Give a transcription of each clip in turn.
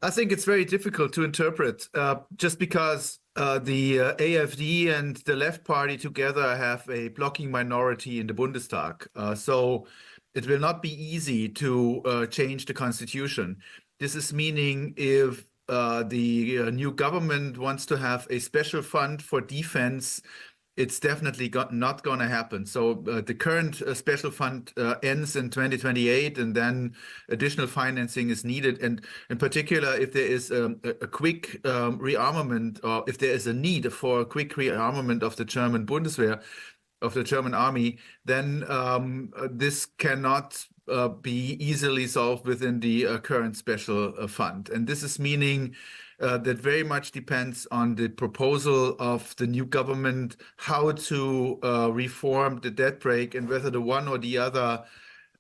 I think it's very difficult to interpret just because the AfD and the Left Party together have a blocking minority in the Bundestag. So it will not be easy to change the constitution. This is meaning if the new government wants to have a special fund for defense, it's definitely not going to happen. So the current special fund ends in 2028, and then additional financing is needed. And in particular, if there is a quick rearmament, or if there is a need for a quick rearmament of the German Bundeswehr, of the German army, then this cannot be easily solved within the current special fund. And this is meaning that very much depends on the proposal of the new government, how to reform the debt brake, and whether the one or the other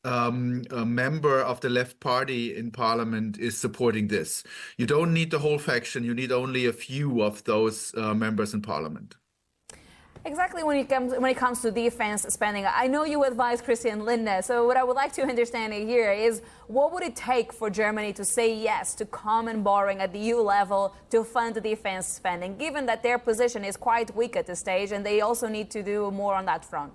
member of the left party in parliament is supporting this. You don't need the whole faction, you need only a few of those members in parliament. Exactly when it comes to defense spending, I know you advise Christian Lindner. So what I would like to understand here is what would it take for Germany to say yes to common borrowing at the EU level to fund the defense spending, given that their position is quite weak at this stage and they also need to do more on that front?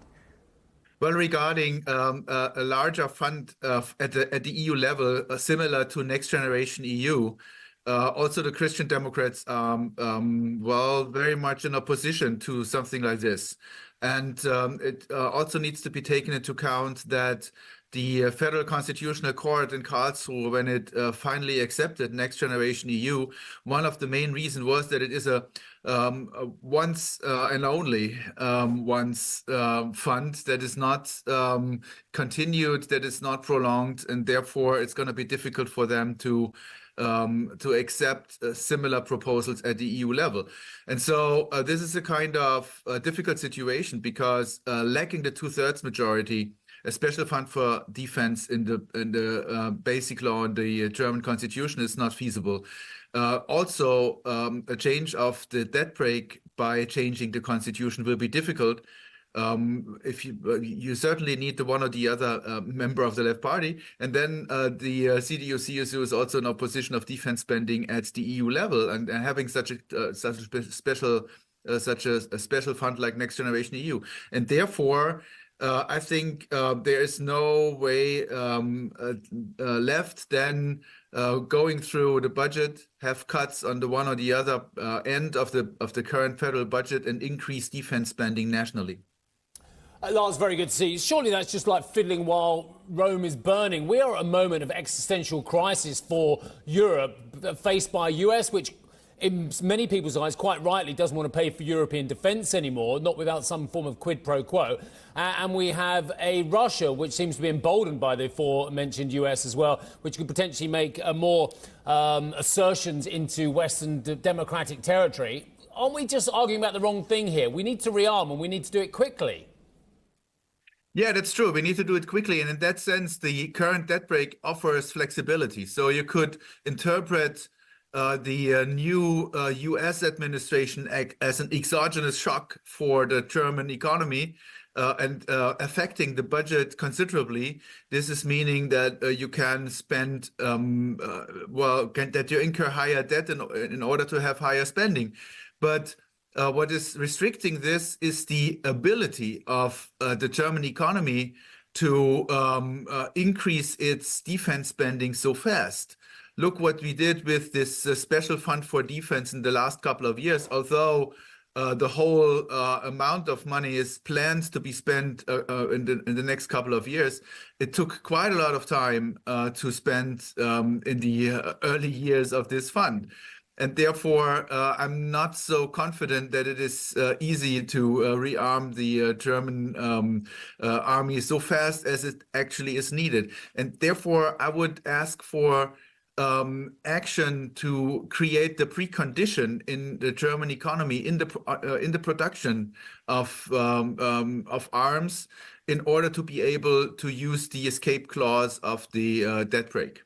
Well, regarding a larger fund at the EU level, similar to Next Generation EU, also, the Christian Democrats are, well, very much in opposition to something like this. And it also needs to be taken into account that the Federal Constitutional Court in Karlsruhe, when it finally accepted Next Generation EU, one of the main reasons was that it is a once and only once fund that is not continued, that is not prolonged, and therefore it's going to be difficult for them to accept similar proposals at the EU level. And so this is a kind of difficult situation because lacking the two-thirds majority, a special fund for defense in the basic law and the German constitution is not feasible. Also, a change of the debt brake by changing the constitution will be difficult. If you certainly need the one or the other member of the left party, and then the CDU/CSU is also in opposition of defense spending at the EU level, and having such a special fund like Next Generation EU, and therefore. I think there is no way left than going through the budget, have cuts on the one or the other end of the current federal budget, and increase defense spending nationally. Lars, very good to see you. Surely that's just like fiddling while Rome is burning. We are at a moment of existential crisis for Europe, faced by a US which, in many people's eyes, quite rightly, doesn't want to pay for European defence anymore, not without some form of quid pro quo. And we have a Russia which seems to be emboldened by the aforementioned US as well, which could potentially make more assertions into Western democratic territory. Aren't we just arguing about the wrong thing here? We need to rearm and we need to do it quickly. Yeah, that's true. We need to do it quickly. And in that sense, the current debt brake offers flexibility. So you could interpret the new US administration as an exogenous shock for the German economy and affecting the budget considerably. This is meaning that you can spend, that you incur higher debt in order to have higher spending. But what is restricting this is the ability of the German economy to increase its defense spending so fast. Look what we did with this special fund for defense in the last couple of years. Although the whole amount of money is planned to be spent in the next couple of years, it took quite a lot of time to spend in the early years of this fund. And therefore, I'm not so confident that it is easy to rearm the German army so fast as it actually is needed. And therefore, I would ask for action to create the precondition in the German economy, in the production of arms, in order to be able to use the escape clause of the debt brake.